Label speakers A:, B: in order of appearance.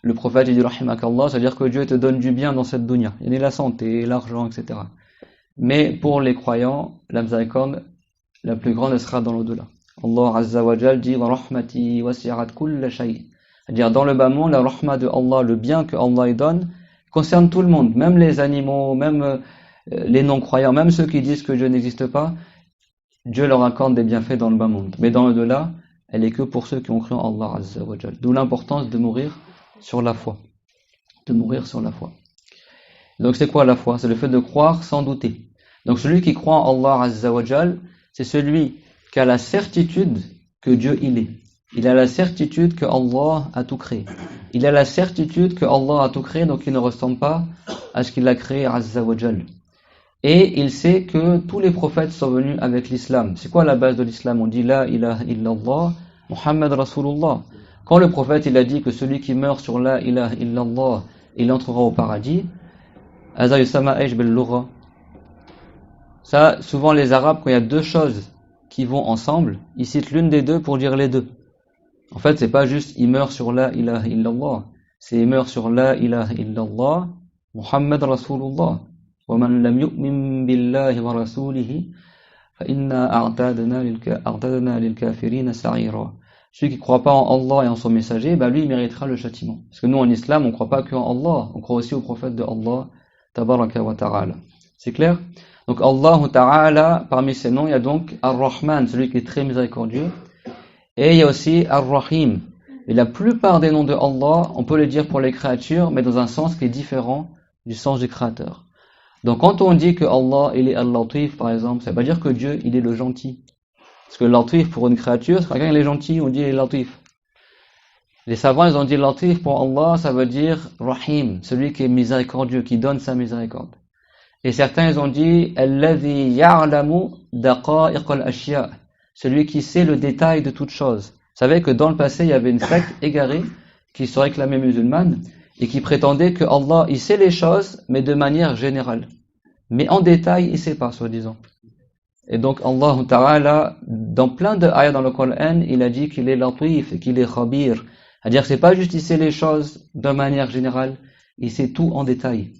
A: le prophète il dit rahimakallah, c'est-à-dire que Dieu te donne du bien dans cette dunya, il y a la santé, l'argent, etc. Mais pour les croyants, la miséricorde la plus grande elle sera dans l'au-delà. Allah Azza wa Jal dit wa rahmati wasi'at kulla shay. C'est-à-dire dans le bas monde, la rahma de Allah, le bien que Allah y donne, concerne tout le monde, même les animaux, même les non-croyants, même ceux qui disent que Dieu n'existe pas, Dieu leur accorde des bienfaits dans le bas monde. Mais dans l'au-delà, elle est que pour ceux qui ont cru en Allah Azza wa Jal. D'où l'importance de mourir sur la foi. De mourir sur la foi. Donc c'est quoi la foi? C'est le fait de croire sans douter. Donc celui qui croit en Allah Azza wa Jal, c'est celui qui a la certitude que Dieu il est. Il a la certitude que Allah a tout créé. Il a la certitude que Allah a tout créé, donc il ne ressemble pas à ce qu'il a créé Azza wa Jal. Et il sait que tous les prophètes sont venus avec l'islam. C'est quoi la base de l'islam? On dit la ilaha illallah, Muhammad Rasulullah. Quand le prophète il a dit que celui qui meurt sur la ilaha illallah, il entrera au paradis, ça, souvent les Arabes, quand il y a deux choses qui vont ensemble, ils citent l'une des deux pour dire les deux. En fait, c'est pas juste il meurt sur la ilaha illallah, c'est il meurt sur la ilaha illallah, Muhammad Rasulullah. وَمَنْ لَمْ يُؤْمِنْ بِاللَّهِ وَرَسُولِهِ فَإِنَّا أَعْتَدْنَا لِلْكَافِرِينَ سَعِيرًا. Celui qui ne croit pas en Allah et en son messager, lui il méritera le châtiment. Parce que nous en islam, on ne croit pas qu'en Allah, on croit aussi au prophète de Allah, tabaraka wa ta'ala. C'est clair? Donc Allah ta'ala, parmi ses noms, il y a donc Ar-Rahman, celui qui est très miséricordieux, et il y a aussi Ar-Rahim. Et la plupart des noms de Allah, on peut les dire pour les créatures, mais dans un sens qui est différent du sens du créateur. Donc quand on dit que Allah il est Al-Latif par exemple, ça veut pas dire que Dieu il est le gentil. Parce que Latif pour une créature, c'est quelqu'un il est gentil, on dit il est Latif. Les savants ils ont dit Latif pour Allah, ça veut dire Rahim, celui qui est miséricordieux, qui donne sa miséricorde. Et certains ils ont dit Alladhi ya'lamu daqa'iq al-ashya, celui qui sait le détail de toute chose. Vous savez que dans le passé il y avait une secte égarée qui se réclamait musulmane et qui prétendait que Allah il sait les choses mais de manière générale. Mais en détail il sait pas soi-disant. Et donc Allah Ta'ala dans plein de ayats dans le Coran il a dit qu'il est latif et qu'il est khabir. C'est-à-dire que c'est pas juste il sait les choses de manière générale, il sait tout en détail.